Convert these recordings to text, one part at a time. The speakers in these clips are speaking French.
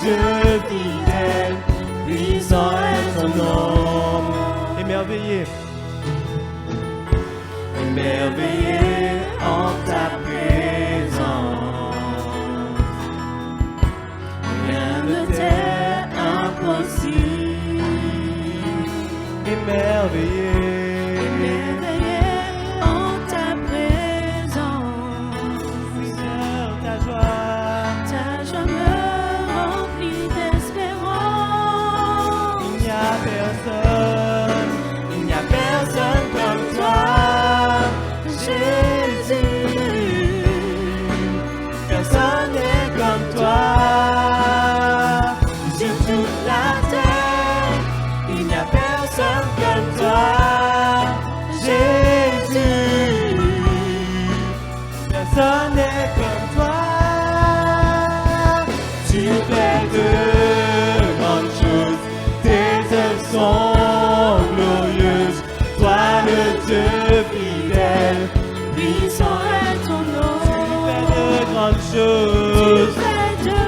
Dieu fidèle, puissant est ton nom. Émerveillé. Émerveillé en ta présence, rien ne t'est impossible. Émerveillé. Émerveillé en ta présence, Seigneur, ta joie me remplit d'espérance. Il n'y a personne comme toi, Jésus. Personne n'est comme toi. Sur toute la terre, il n'y a personne comme toi, Jésus. Personne n'est comme toi. Tu fais de grandes choses, tes œuvres sont glorieuses. Toi le Dieu fidèle, puissant est ton nom. Tu fais de grandes Tu choses. fais de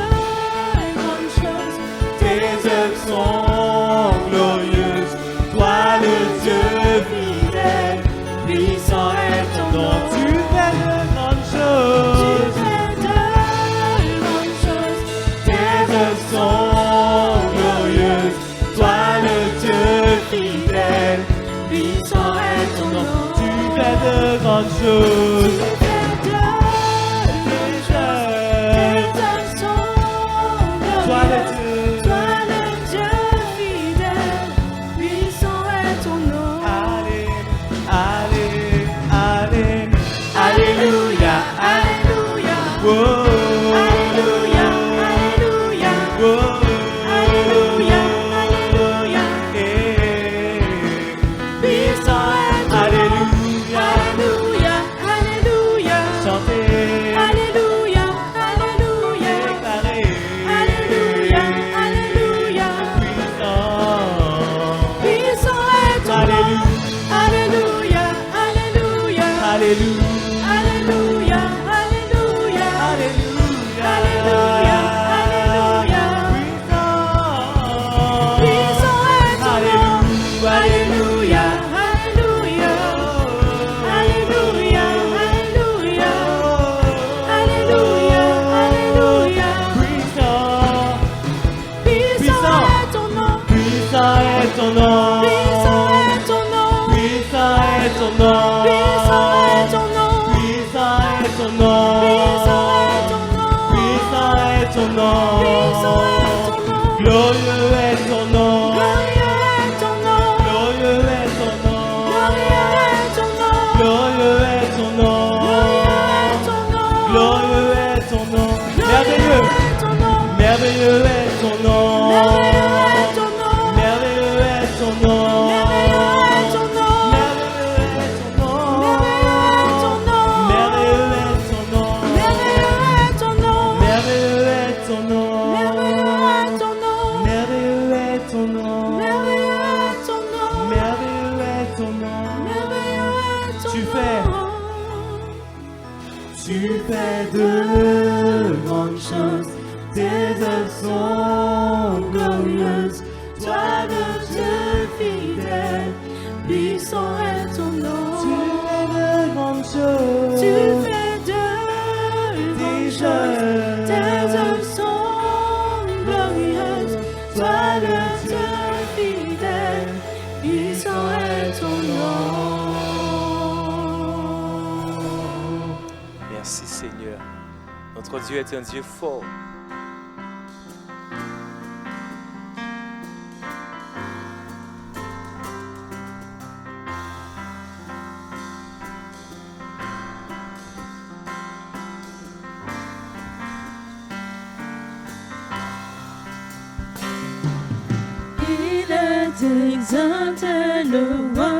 grandes choses, tes œuvres sont glorieuses. Toi le Dieu fidèle, puissant est ton nom. Tu fais de grandes Tu choses. fais de grandes choses, tes œuvres sont glorieuses. Toi le Dieu fidèle, puissant est ton nom. Tu fais de grandes choses. Tu fais de grandes choses, tes œuvres sont Toi le glorieuses. Dieu. Toi le Dieu fidèle, puissant est ton nom. Allez, allez, allez. Alléluia, alléluia. Oh. Alléluia, alléluia. Oh. Alléluia, alléluia. Eh. Puissant est ton nom. Alléluia. Alléluia, alléluia. Chantez. Alléluia, alléluia. Déclarez. Alléluia, alléluia. Puissant. Puissant est ton nom. Alléluia, alléluia. Alléluia. Alléluia, alléluia. Alléluia. Alléluia, alléluia. Puissant. Puissant est ton nom. Alléluia. Alléluia, alléluia. Alléluia, alléluia. Alléluia, alléluia. Puissant. Puissant est ton nom. Puissant est ton nom. Puissant est ton nom. Puissant est ton nom. Puissant est ton nom. Puissant est ton nom. Puissant est ton nom. Puissant est ton nom. Puissant est ton nom. Glorieux est ton nom. Glorieux est ton nom. Glorieux est ton nom. Glorieux est ton nom. Glorieux est ton nom. Glorieux est ton nom. Glorieux est ton nom. Glorieux Merveilleux. est ton nom. Merveilleux est ton nom. Merveilleux est ton nom. Merveilleux est ton nom. Merveilleux est ton nom. Merveilleux est ton nom. Merveilleux est ton nom. Merveilleux est ton nom. Merveilleux est ton nom. Merveilleux est ton nom. Merveilleux est ton nom. Merveilleux est ton nom. Merveilleux est ton nom. Tu fais. Tu fais de grandes choses, tes œuvres sont glorieuses. Toi le Dieu fidèle, puissant est ton nom. Tu fais de grandes choses. Tu fais de grandes choses, tes œuvres sont glorieuses. Toi le Dieu fidèle, puissant est ton nom. Merci Seigneur. Notre Dieu est un Dieu fort. Il est exalté, le roi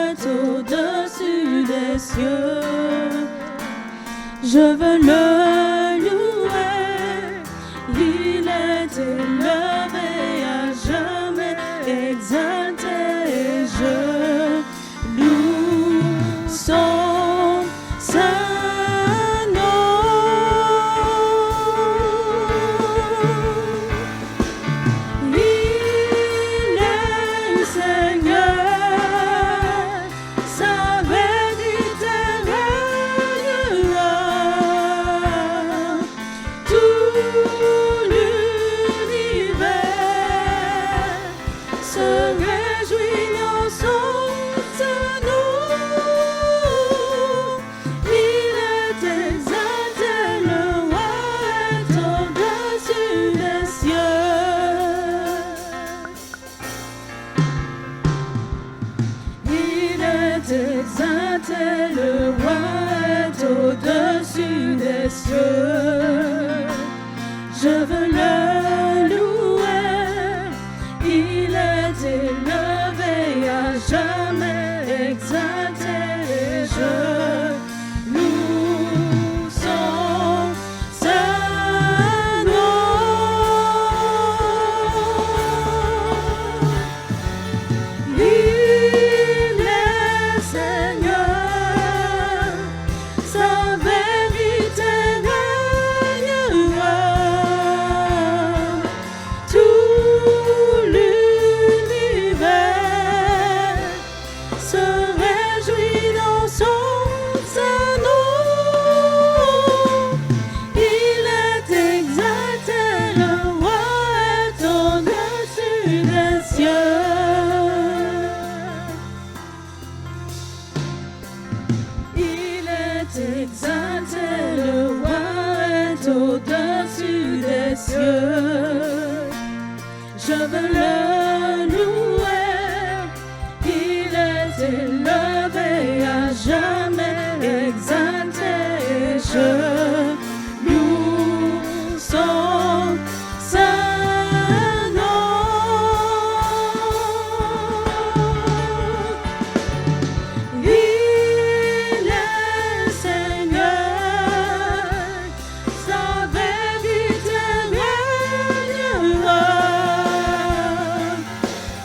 est au-dessus des cieux. Je veux le louer, il est élevé à jamais, exalté, et je loue son saint nom. je veux le louer. Il est élevé à jamais, exalté, je loue son saint nom. Il est Seigneur, sa vérité régnera.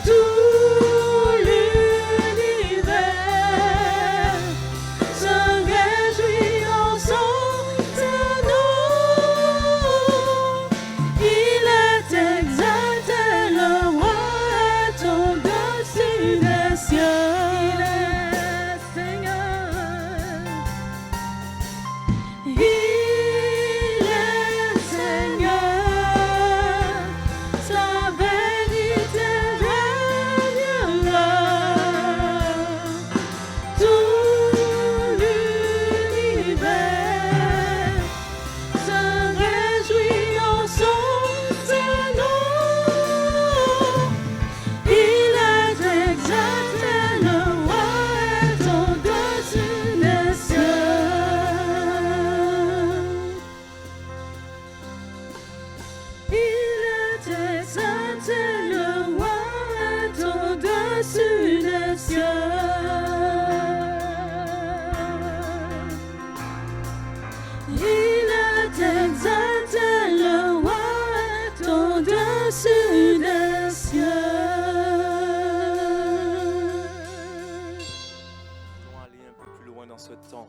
Tout l'univers se réjouit en son saint nom. Il est exalté, le roi est au-dessus des cieux. Il est Seigneur. Il est Seigneur, sa vérité régnera. Tout l'univers se réjouit en son saint nom. Il est exalté, le roi est au-dessus des cieux. Il est exalté, le roi est au-dessus des cieux. Il est exalté, le roi est au-dessus des cieux. Nous allons aller un peu plus loin dans ce temps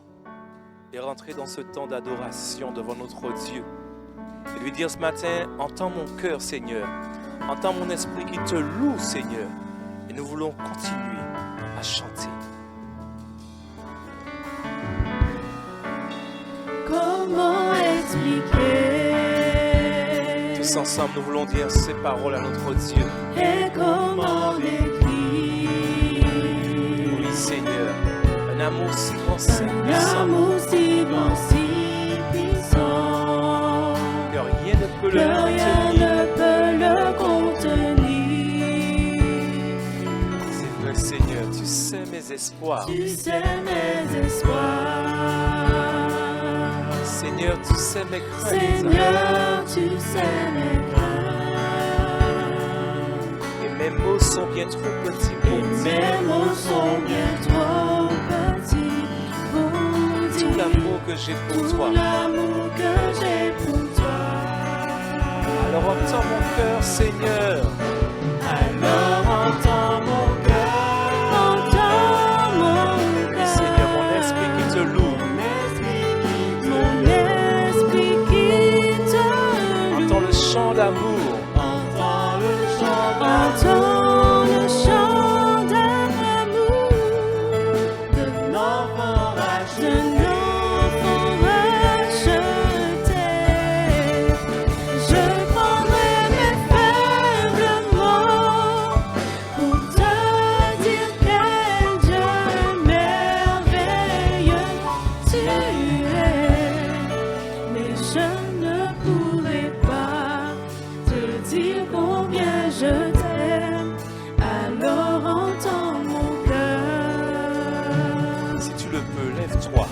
et rentrer dans ce temps d'adoration devant notre Dieu. Et lui dire ce matin, entends mon cœur, Seigneur. Entends mon esprit qui te loue, Seigneur. Et nous voulons continuer à chanter. Comment expliquer Tous ensemble, nous voulons dire ces paroles à notre Dieu. et comment décrire Oui, Seigneur, un amour si grand, si puissant, l'amour si grand, si puissant que rien ne peut que le rien contenir. ne peut le contenir. C'est vrai, Seigneur, tu sais mes espoirs. Tu sais mes espoirs, Seigneur, tu sais mes craintes. Seigneur, tu sais mes craintes. Et mes mots sont bien trop petits pour Et dire mes mots sont bien trop petits pour tout dire l'amour que j'ai pour tout toi. l'amour que j'ai pour toi. Alors entends mon cœur, Seigneur. Alors entends mon cœur, entends mon Oui, cœur, Seigneur, mon esprit qui te loue. mon esprit qui te loue. Entends le chant d'amour. Entends le chant d'amour de l'enfant racheté. Je prendrai mes faibles mots pour te dire quel Dieu merveilleux tu es. Mais je ne pourrai pas te dire combien je t'aime. Alors entends mon cœur, Si tu le peux, lève-toi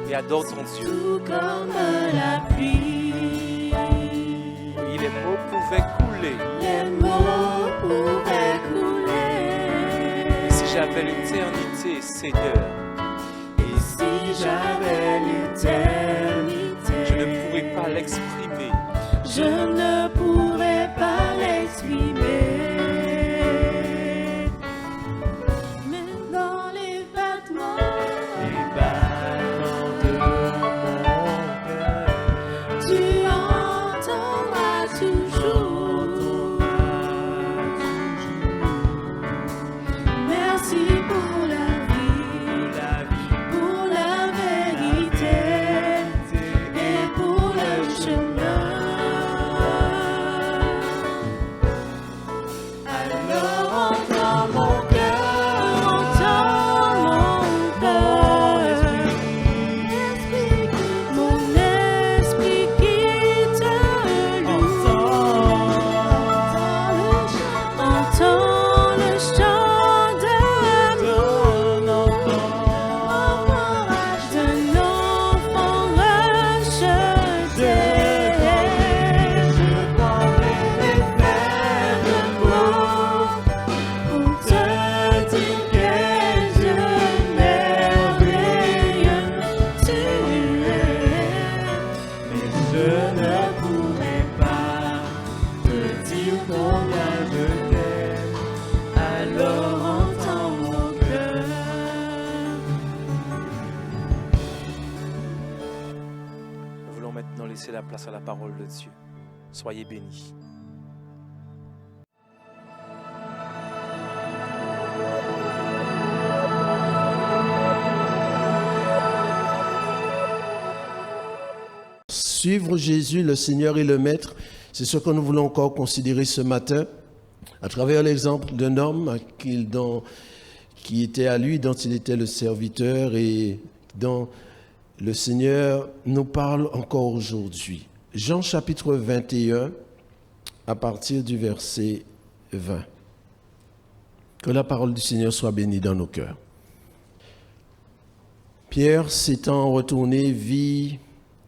et adore ton Dieu. tout comme la pluie. Oui, les mots pouvaient couler. Les mots pouvaient couler. Et si j'avais l'éternité, Seigneur, Et si j'avais l'éternité, je ne pourrais pas l'exprimer. je ne pourrais pas l'exprimer. Mais dans les battements de mon cœur, tu entendras toujours. Merci pour la vie, pour la vérité et pour le chemin. dire combien je t'aime. Alors entends mon cœur. Nous voulons maintenant laisser la place à la parole de Dieu. Soyez bénis. Suivre Jésus, le Seigneur et le Maître, c'est ce que nous voulons encore considérer ce matin, à travers l'exemple d'un homme qui était à lui, dont il était le serviteur et dont le Seigneur nous parle encore aujourd'hui. Jean chapitre 21, à partir du verset 20. Que la parole du Seigneur soit bénie dans nos cœurs. Pierre, s'étant retourné, vit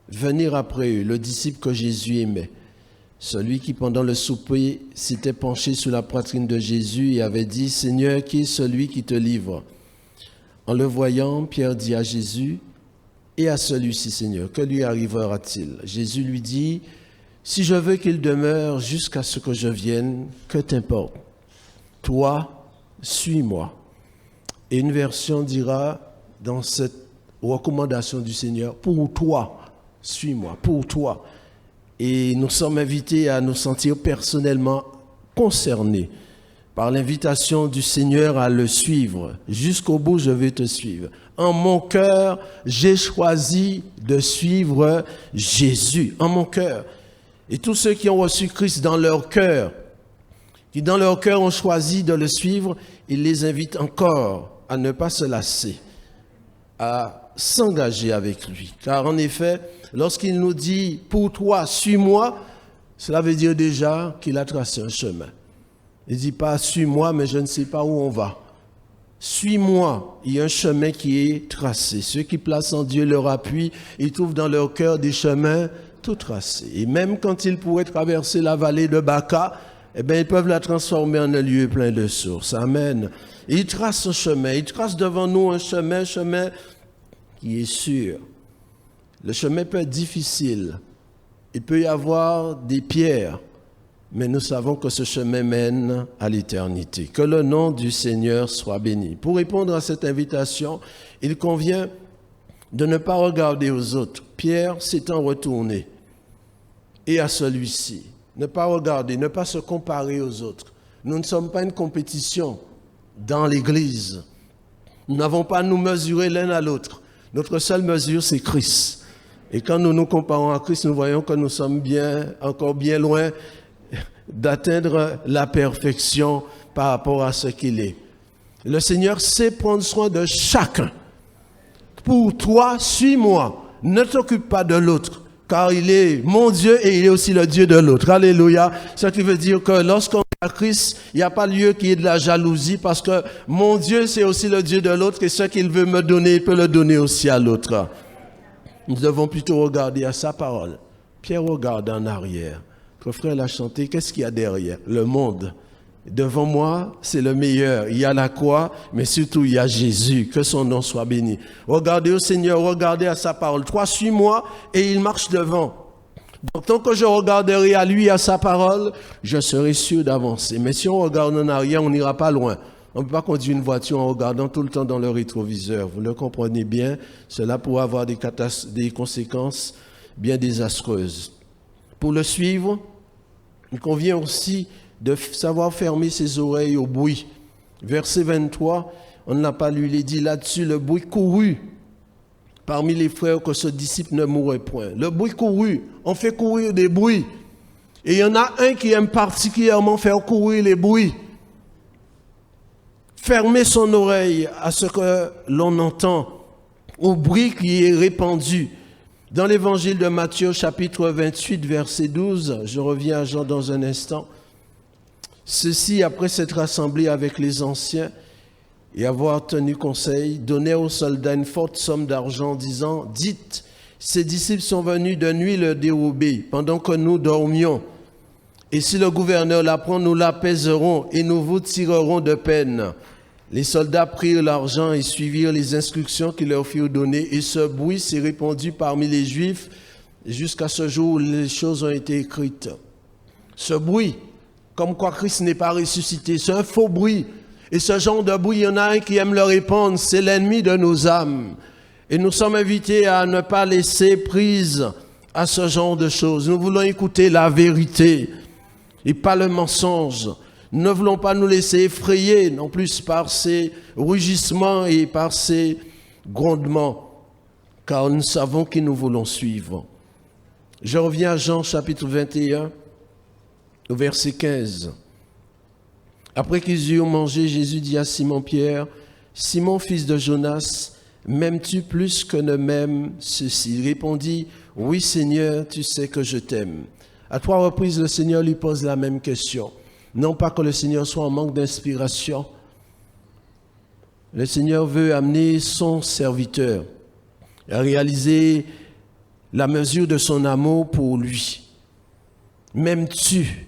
venir après eux le disciple que Jésus aimait, celui qui pendant le souper s'était penché sur la poitrine de Jésus et avait dit « Seigneur, qui est celui qui te livre ?» En le voyant, Pierre dit à Jésus « Et à celui-ci, Seigneur, que lui arrivera-t-il » Jésus lui dit « Si je veux qu'il demeure jusqu'à ce que je vienne, que t'importe? Toi, suis-moi. » Et une version dira dans cette recommandation du Seigneur « Pour toi, suis-moi, pour toi. » Et nous sommes invités à nous sentir personnellement concernés par l'invitation du Seigneur à le suivre. Jusqu'au bout, je vais te suivre. En mon cœur, j'ai choisi de suivre Jésus. En mon cœur. Et tous ceux qui ont reçu Christ dans leur cœur, qui dans leur cœur ont choisi de le suivre, il les invite encore à ne pas se lasser, à s'engager avec lui. Car en effet, lorsqu'il nous dit « pour toi, suis-moi », cela veut dire déjà qu'il a tracé un chemin. Il ne dit pas « suis-moi, mais je ne sais pas où on va ». Suis-moi, il y a un chemin qui est tracé. Ceux qui placent en Dieu leur appui, ils trouvent dans leur cœur des chemins tout tracés. Et même quand ils pourraient traverser la vallée de Baca, eh bien, ils peuvent la transformer en un lieu plein de sources. Amen. Et ils tracent un chemin, ils tracent devant nous un chemin qui est sûr. Le chemin peut être difficile. Il peut y avoir des pierres, mais nous savons que ce chemin mène à l'éternité. Que le nom du Seigneur soit béni. Pour répondre à cette invitation, il convient de ne pas regarder aux autres. Pierre s'étant retourné, et à celui-ci. Ne pas regarder, ne pas se comparer aux autres. Nous ne sommes pas une compétition dans l'Église. Nous n'avons pas à nous mesurer l'un à l'autre. Notre seule mesure, c'est Christ. Et quand nous nous comparons à Christ, nous voyons que nous sommes encore bien loin d'atteindre la perfection par rapport à ce qu'il est. Le Seigneur sait prendre soin de chacun. Pour toi, suis-moi. Ne t'occupe pas de l'autre, car il est mon Dieu et il est aussi le Dieu de l'autre. Alléluia. Ce qui veut dire que lorsqu'on est à Christ, il n'y a pas lieu qu'il y ait de la jalousie, parce que mon Dieu, c'est aussi le Dieu de l'autre, et ce qu'il veut me donner, il peut le donner aussi à l'autre. Nous devons plutôt regarder à sa parole. Pierre regarde en arrière. Notre frère l'a chanté, qu'est-ce qu'il y a derrière? Le monde. Devant moi, c'est le meilleur. Il y a la croix, mais surtout il y a Jésus. Que son nom soit béni. Regardez au Seigneur, regardez à sa parole. Toi, suis-moi, et il marche devant. Donc, tant que je regarderai à lui, à sa parole, je serai sûr d'avancer. Mais si on regarde en arrière, on n'ira pas loin. On ne peut pas conduire une voiture en regardant tout le temps dans le rétroviseur. Vous le comprenez bien, cela pourrait avoir des conséquences bien désastreuses. Pour le suivre, il convient aussi de savoir fermer ses oreilles au bruit. Verset 23, on ne l'a pas lu, il est dit là-dessus, le bruit courut parmi les frères que ce disciple ne mourrait point. Le bruit courut, on fait courir des bruits. Et il y en a un qui aime particulièrement faire courir les bruits. Fermer son oreille à ce que l'on entend, au bruit qui est répandu. Dans l'évangile de Matthieu, chapitre 28, verset 12, je reviens à Jean dans un instant. Ceux-ci, après s'être rassemblés avec les anciens et avoir tenu conseil, donnèrent aux soldats une forte somme d'argent, disant « Dites, ces disciples sont venus de nuit le dérober, pendant que nous dormions. Et si le gouverneur l'apprend, nous l'apaiserons et nous vous tirerons de peine. » Les soldats prirent l'argent et suivirent les instructions qui leur furent données, et ce bruit s'est répandu parmi les Juifs jusqu'à ce jour où les choses ont été écrites. Ce bruit comme quoi Christ n'est pas ressuscité. C'est un faux bruit. Et ce genre de bruit, il y en a un qui aime le répandre, c'est l'ennemi de nos âmes. Et nous sommes invités à ne pas laisser prise à ce genre de choses. Nous voulons écouter la vérité et pas le mensonge. Nous ne voulons pas nous laisser effrayer non plus par ces rugissements et par ces grondements, car nous savons qui nous voulons suivre. Je reviens à Jean chapitre 21, au verset 15. Après qu'ils eurent mangé, Jésus dit à Simon-Pierre, « Simon, fils de Jonas, m'aimes-tu plus que ne m'aime ceci ?» Il répondit, « Oui, Seigneur, tu sais que je t'aime. » À 3 reprises, le Seigneur lui pose la même question. Non pas que le Seigneur soit en manque d'inspiration. Le Seigneur veut amener son serviteur à réaliser la mesure de son amour pour lui. M'aimes-tu?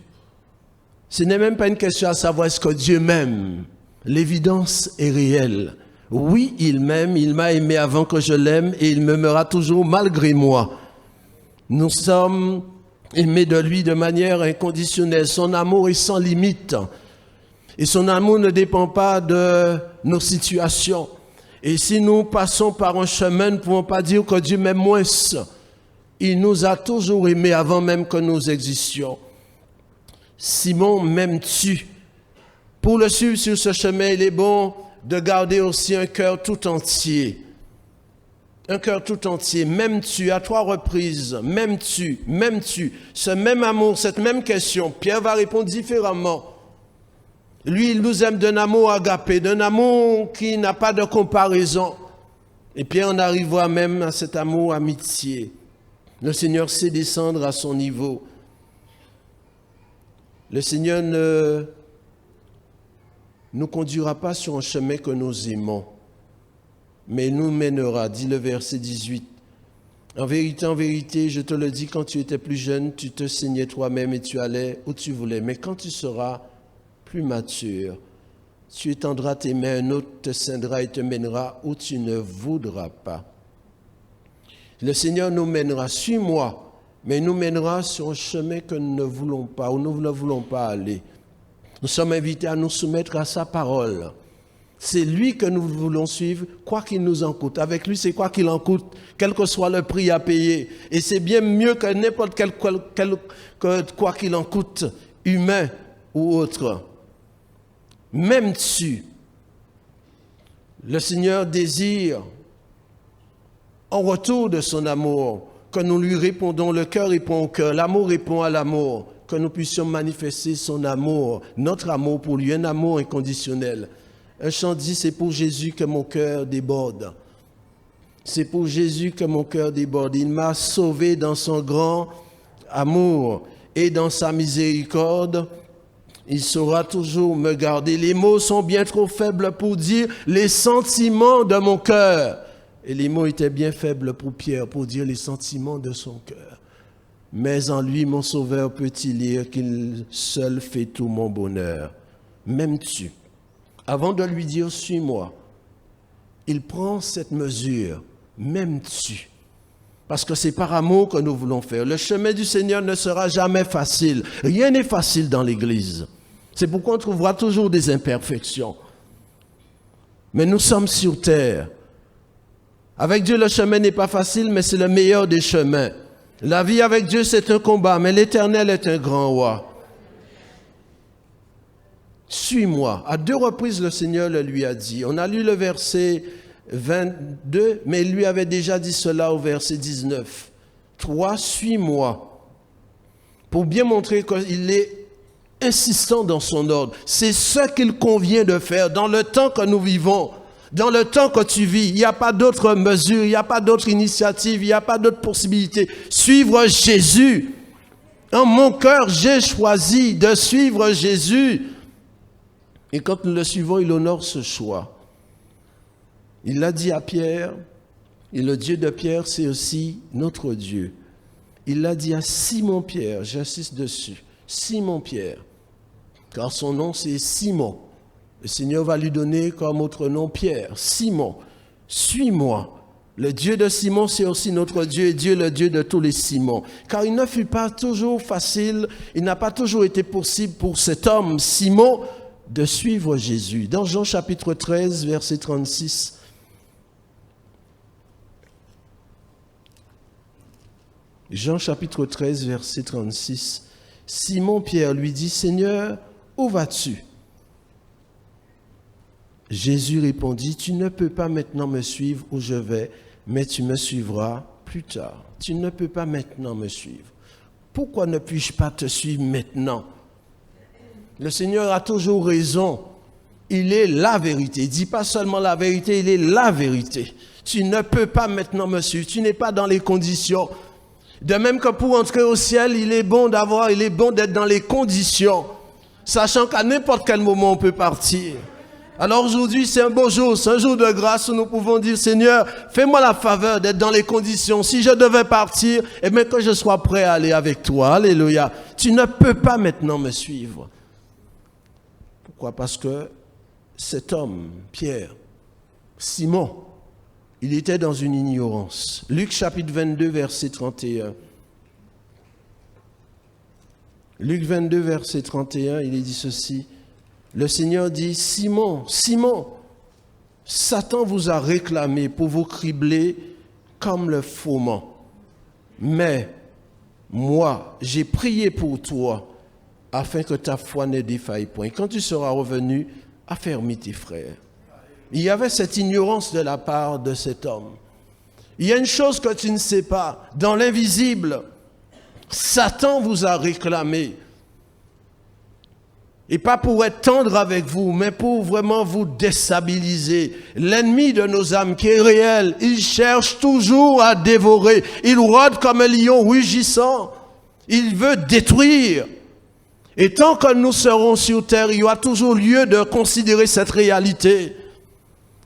Ce n'est même pas une question à savoir est-ce que Dieu m'aime. L'évidence est réelle. Oui, il m'aime, il m'a aimé avant que je l'aime et il m'aimera toujours malgré moi. Nous sommes aimés de lui de manière inconditionnelle. Son amour est sans limite. Et son amour ne dépend pas de nos situations. Et si nous passons par un chemin, nous ne pouvons pas dire que Dieu m'aime moins. Il nous a toujours aimés avant même que nous existions. Simon, m'aimes-tu? Pour le suivre sur ce chemin, il est bon de garder aussi un cœur tout entier. Un cœur tout entier. M'aimes-tu? À 3 reprises. M'aimes-tu? M'aimes-tu? Ce même amour, cette même question, Pierre va répondre différemment. Lui, il nous aime d'un amour agapé, d'un amour qui n'a pas de comparaison. Et Pierre en arrivera même à cet amour amitié. Le Seigneur sait descendre à son niveau. Le Seigneur ne nous conduira pas sur un chemin que nous aimons, mais il nous mènera, dit le verset 18. En vérité, je te le dis, quand tu étais plus jeune, tu te saignais toi-même et tu allais où tu voulais. Mais quand tu seras plus mature, tu étendras tes mains, un autre te ceindra et te mènera où tu ne voudras pas. Le Seigneur nous mènera, suis-moi, mais il nous mènera sur un chemin que nous ne voulons pas, où nous ne voulons pas aller. Nous sommes invités à nous soumettre à sa parole. C'est lui que nous voulons suivre, quoi qu'il nous en coûte. Avec lui, c'est quoi qu'il en coûte, quel que soit le prix à payer. Et c'est bien mieux que n'importe quoi qu'il en coûte, humain ou autre. M'aimes-tu? Le Seigneur désire, en retour de son amour, que nous lui répondons, le cœur répond au cœur, l'amour répond à l'amour, que nous puissions manifester son amour, notre amour pour lui, un amour inconditionnel. Un chant dit, c'est pour Jésus que mon cœur déborde. C'est pour Jésus que mon cœur déborde. Il m'a sauvé dans son grand amour et dans sa miséricorde. Il saura toujours me garder. Les mots sont bien trop faibles pour dire les sentiments de mon cœur. Et les mots étaient bien faibles pour Pierre, pour dire les sentiments de son cœur. Mais en lui, mon Sauveur, peut-il lire qu'il seul fait tout mon bonheur. M'aimes-tu? Avant de lui dire, suis-moi, il prend cette mesure. M'aimes-tu? Parce que c'est par amour que nous voulons faire. Le chemin du Seigneur ne sera jamais facile. Rien n'est facile dans l'Église. C'est pourquoi on trouvera toujours des imperfections. Mais nous sommes sur terre. Avec Dieu, le chemin n'est pas facile, mais c'est le meilleur des chemins. La vie avec Dieu, c'est un combat, mais l'Éternel est un grand roi. Suis-moi. À 2 reprises, le Seigneur le lui a dit. On a lu le verset 22, mais il lui avait déjà dit cela au verset 19. 3, suis-moi. Pour bien montrer qu'il est insistant dans son ordre. C'est ce qu'il convient de faire dans le temps que nous vivons. Dans le temps que tu vis, il n'y a pas d'autre mesure, il n'y a pas d'autre initiative, il n'y a pas d'autre possibilité. Suivre Jésus. En mon cœur, j'ai choisi de suivre Jésus. Et quand nous le suivons, il honore ce choix. Il l'a dit à Pierre, et le Dieu de Pierre, c'est aussi notre Dieu. Il l'a dit à Simon-Pierre, j'insiste dessus, Simon-Pierre, car son nom c'est Simon. Le Seigneur va lui donner comme autre nom Pierre. Simon, suis-moi. Le Dieu de Simon, c'est aussi notre Dieu, et Dieu le Dieu de tous les Simons. Car il ne fut pas toujours facile, il n'a pas toujours été possible pour cet homme, Simon, de suivre Jésus. Dans Jean chapitre 13, verset 36, Jean chapitre 13, verset 36, Simon-Pierre lui dit, « Seigneur, où vas-tu » Jésus répondit, « Tu ne peux pas maintenant me suivre où je vais, mais tu me suivras plus tard. » Tu ne peux pas maintenant me suivre. Pourquoi ne puis-je pas te suivre maintenant? Le Seigneur a toujours raison. Il est la vérité. Il ne dit pas seulement la vérité, il est la vérité. Tu ne peux pas maintenant me suivre. Tu n'es pas dans les conditions. De même que pour entrer au ciel, il est bon d'être dans les conditions, sachant qu'à n'importe quel moment on peut partir. Alors aujourd'hui, c'est un beau jour, c'est un jour de grâce où nous pouvons dire, Seigneur, fais-moi la faveur d'être dans les conditions. Si je devais partir, eh bien que je sois prêt à aller avec toi. Alléluia. Tu ne peux pas maintenant me suivre. Pourquoi? Parce que cet homme, Pierre, Simon, il était dans une ignorance. Luc chapitre 22, verset 31. Luc 22, verset 31, il est dit ceci. Le Seigneur dit, Simon, Simon, Satan vous a réclamé pour vous cribler comme le froment. Mais moi, j'ai prié pour toi afin que ta foi ne défaille point. Et quand tu seras revenu, affermis tes frères. Il y avait cette ignorance de la part de cet homme. Il y a une chose que tu ne sais pas. Dans l'invisible, Satan vous a réclamé. Et pas pour être tendre avec vous, mais pour vraiment vous déstabiliser. L'ennemi de nos âmes qui est réel, il cherche toujours à dévorer. Il rôde comme un lion rugissant. Il veut détruire. Et tant que nous serons sur terre, il y aura toujours lieu de considérer cette réalité.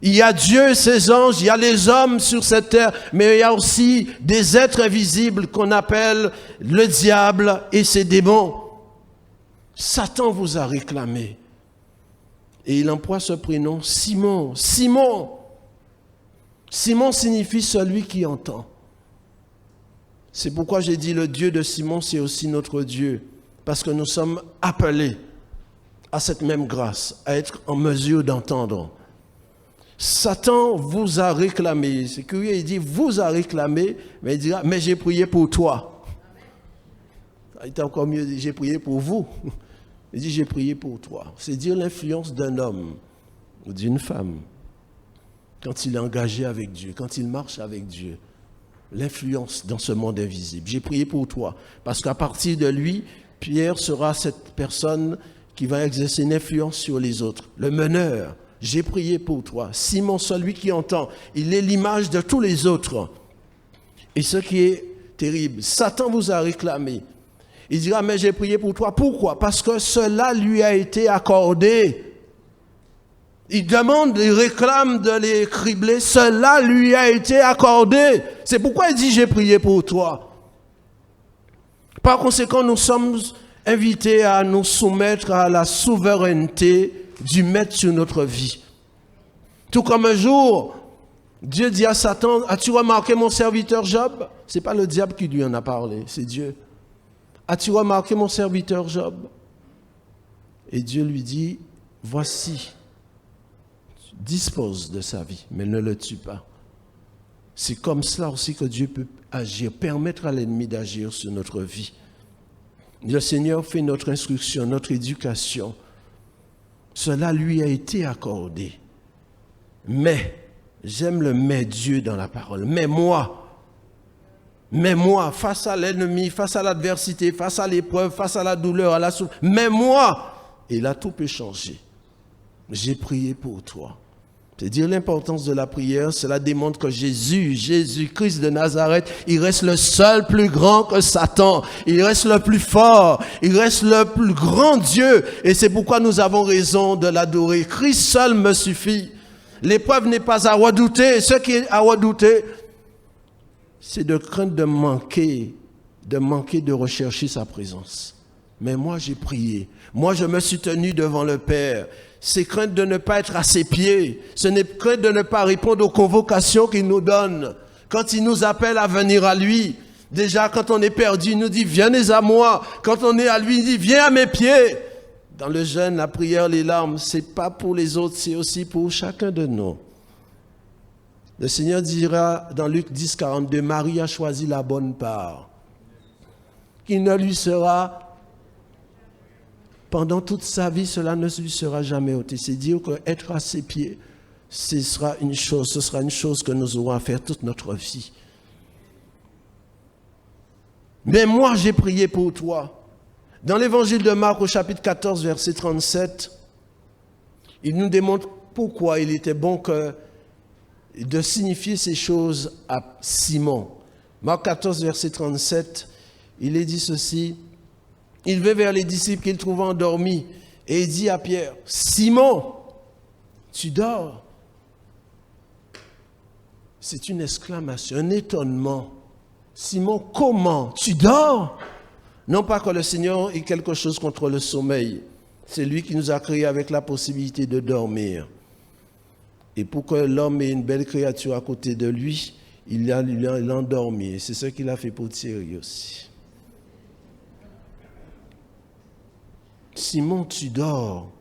Il y a Dieu et ses anges, il y a les hommes sur cette terre, mais il y a aussi des êtres invisibles qu'on appelle le diable et ses démons. Satan vous a réclamé. Et il emploie ce prénom, Simon. Simon. Simon signifie celui qui entend. C'est pourquoi j'ai dit le Dieu de Simon, c'est aussi notre Dieu. Parce que nous sommes appelés à cette même grâce, à être en mesure d'entendre. Satan vous a réclamé. C'est curieux, il dit vous a réclamé, mais il dira, mais j'ai prié pour toi. Il est encore mieux, j'ai prié pour vous. Il dit, j'ai prié pour toi. C'est dire l'influence d'un homme ou d'une femme quand il est engagé avec Dieu, quand il marche avec Dieu. L'influence dans ce monde invisible. J'ai prié pour toi. Parce qu'à partir de lui, Pierre sera cette personne qui va exercer une influence sur les autres. Le meneur. J'ai prié pour toi. Simon, celui qui entend, il est l'image de tous les autres. Et ce qui est terrible, Satan vous a réclamé. Il dira, mais j'ai prié pour toi. Pourquoi? Parce que cela lui a été accordé. Il demande, il réclame de les cribler. Cela lui a été accordé. C'est pourquoi il dit, j'ai prié pour toi. Par conséquent, nous sommes invités à nous soumettre à la souveraineté du Maître sur notre vie. Tout comme un jour, Dieu dit à Satan, as-tu remarqué mon serviteur Job? Ce n'est pas le diable qui lui en a parlé, c'est Dieu. As-tu remarqué mon serviteur Job? Et Dieu lui dit, voici, dispose de sa vie, mais ne le tue pas. C'est comme cela aussi que Dieu peut agir, permettre à l'ennemi d'agir sur notre vie. Le Seigneur fait notre instruction, notre éducation. Cela lui a été accordé. Mais, j'aime le mais Dieu dans la parole. Mais moi, face à l'ennemi, face à l'adversité, face à l'épreuve, face à la douleur, à la souffrance, mais moi, et là tout peut changer. J'ai prié pour toi. C'est dire l'importance de la prière, cela démontre que Jésus-Christ de Nazareth, il reste le seul plus grand que Satan. Il reste le plus fort, il reste le plus grand Dieu. Et c'est pourquoi nous avons raison de l'adorer. Christ seul me suffit. L'épreuve n'est pas à redouter. Ce qui est à redouter, c'est de craindre de manquer de rechercher sa présence. Mais moi, j'ai prié. Moi, je me suis tenu devant le Père. C'est crainte de ne pas être à ses pieds. Ce n'est crainte de ne pas répondre aux convocations qu'il nous donne. Quand il nous appelle à venir à lui, déjà quand on est perdu, il nous dit « Venez à moi ». Quand on est à lui, il dit « Viens à mes pieds ». Dans le jeûne, la prière, les larmes, ce n'est pas pour les autres, c'est aussi pour chacun de nous. Le Seigneur dira dans Luc 10, 42, « Marie a choisi la bonne part, qui ne lui sera, pendant toute sa vie, cela ne lui sera jamais ôté. » C'est dire qu'être à ses pieds, ce sera une chose que nous aurons à faire toute notre vie. Mais moi, j'ai prié pour toi. Dans l'évangile de Marc, au chapitre 14, verset 37, il nous démontre pourquoi il était bon de signifier ces choses à Simon. Marc 14, verset 37, il est dit ceci. Il vint vers les disciples qu'il trouvait endormis et il dit à Pierre, « Simon, tu dors ?» C'est une exclamation, un étonnement. « Simon, comment? Tu dors ?» Non pas que le Seigneur ait quelque chose contre le sommeil. C'est lui qui nous a créés avec la possibilité de dormir. Et pour que l'homme ait une belle créature à côté de lui, il l'a endormi. C'est ce qu'il a fait pour Thierry aussi. Simon, tu dors.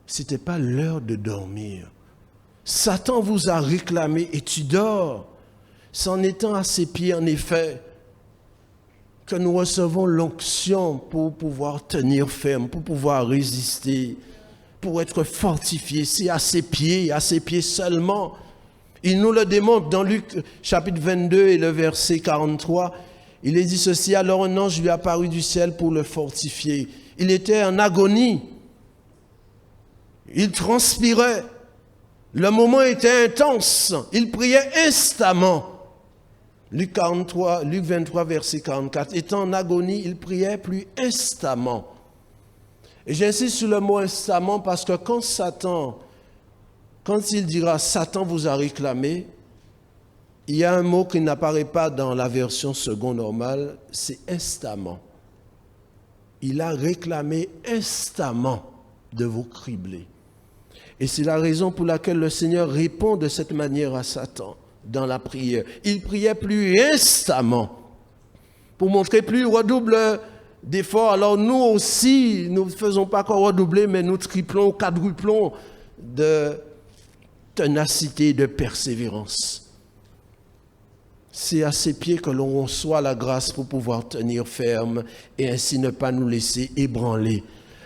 Ce n'était pas l'heure de dormir. Satan vous a réclamé et tu dors. C'est en étant à ses pieds, en effet, que nous recevons l'onction pour pouvoir tenir ferme, pour pouvoir résister, pour être fortifiés. C'est à ses pieds seulement. Il nous le démontre dans Luc chapitre 22 et le verset 43. Il est dit ceci, alors un ange lui apparut du ciel pour le fortifier. Il était en agonie. Il transpirait. Le moment était intense. Il priait instamment. Luc 23, verset 44. Étant en agonie, il priait plus instamment. Et j'insiste sur le mot instamment parce que quand il dira « Satan vous a réclamé », il y a un mot qui n'apparaît pas dans la version seconde normale, c'est instamment. Il a réclamé instamment de vous cribler. Et c'est la raison pour laquelle le Seigneur répond de cette manière à Satan dans la prière. Il priait plus instamment pour montrer plus redouble d'efforts. Alors nous aussi, nous ne faisons pas qu'en redoubler, mais nous triplons, quadruplons de ténacité, de persévérance. C'est à ses pieds que l'on reçoit la grâce pour pouvoir tenir ferme et ainsi ne pas nous laisser ébranler.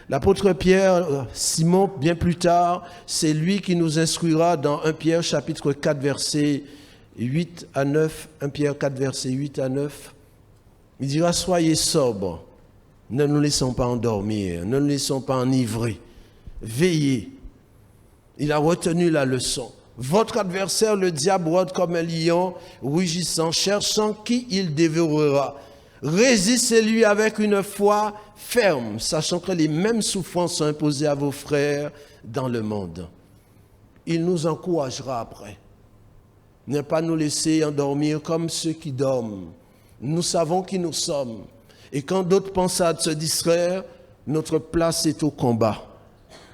L'apôtre Pierre, Simon, bien plus tard, c'est lui qui nous instruira dans 1 Pierre chapitre 4, versets 8 à 9. 1 Pierre 4, versets 8 à 9. Il dira, soyez sobres, ne nous laissons pas endormir, ne nous laissons pas enivrer, veillez. Il a retenu la leçon. Votre adversaire, le diable, rôde comme un lion, rugissant, cherchant qui il dévorera. Résistez-lui avec une foi ferme, sachant que les mêmes souffrances sont imposées à vos frères dans le monde. Il nous encouragera après. Ne pas nous laisser endormir comme ceux qui dorment. Nous savons qui nous sommes. Et quand d'autres pensent à se distraire, notre place est au combat.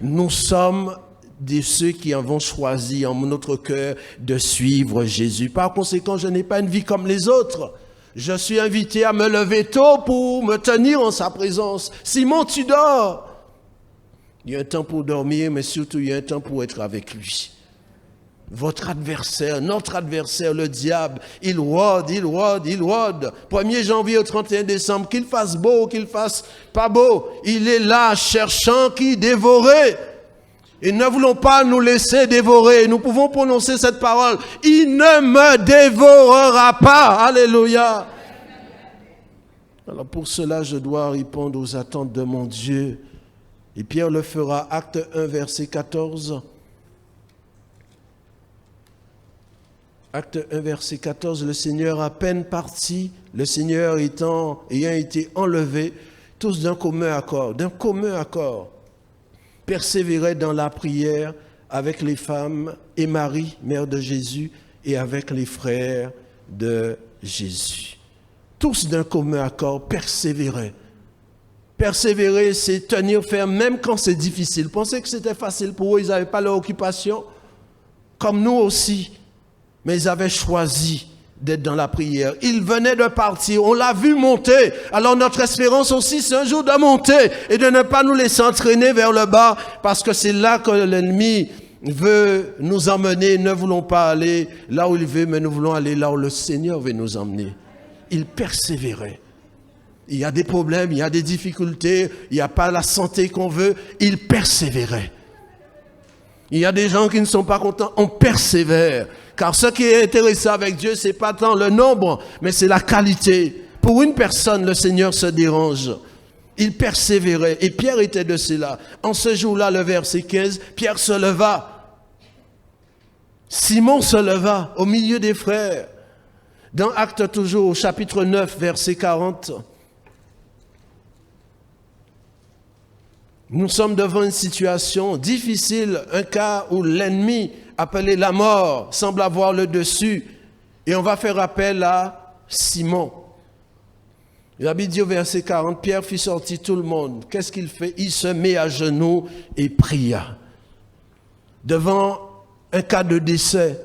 Nous sommes de ceux qui avons choisi en notre cœur de suivre Jésus. Par conséquent, je n'ai pas une vie comme les autres. Je suis invité à me lever tôt pour me tenir en sa présence. Simon, tu dors. Il y a un temps pour dormir, mais surtout il y a un temps pour être avec lui. Votre adversaire, notre adversaire, le diable, il rôde. 1er janvier au 31 décembre, qu'il fasse beau, qu'il fasse pas beau, il est là cherchant qui dévorer. Et ne voulons pas nous laisser dévorer. Nous pouvons prononcer cette parole. Il ne me dévorera pas. Alléluia. Alors pour cela, je dois répondre aux attentes de mon Dieu. Et Pierre le fera. Acte 1, verset 14. Acte 1, verset 14. Le Seigneur à peine parti, le Seigneur ayant été enlevé, tous d'un commun accord. Persévérait dans la prière avec les femmes et Marie, mère de Jésus, et avec les frères de Jésus. Tous d'un commun accord persévéraient Persévérer, c'est tenir ferme, même quand c'est difficile. Pensez que c'était facile pour eux, ils n'avaient pas leur occupation, comme nous aussi. Mais ils avaient choisi d'être dans la prière. Ils venaient de partir, on l'a vu monter. Alors notre espérance aussi, c'est un jour de monter et de ne pas nous laisser entraîner vers le bas, parce que c'est là que l'ennemi veut nous emmener. Ne voulons pas aller là où il veut, mais nous voulons aller là où le Seigneur veut nous emmener. Ils persévéraient. Il y a des problèmes, il y a des difficultés, il n'y a pas la santé qu'on veut. Ils persévéraient. Il y a des gens qui ne sont pas contents, on persévère. Car ce qui est intéressant avec Dieu, c'est pas tant le nombre, mais c'est la qualité. Pour une personne, le Seigneur se dérange. Il persévérait. Et Pierre était de cela. En ce jour-là, le verset 15, Pierre se leva. Simon se leva au milieu des frères. Dans Actes toujours, au chapitre 9, verset 40. Nous sommes devant une situation difficile, un cas où l'ennemi, appelé la mort, semble avoir le dessus. Et on va faire appel à Simon. La Bible dit au verset 40, Pierre fit sortir tout le monde. Qu'est-ce qu'il fait? Il se met à genoux et pria. Devant un cas de décès.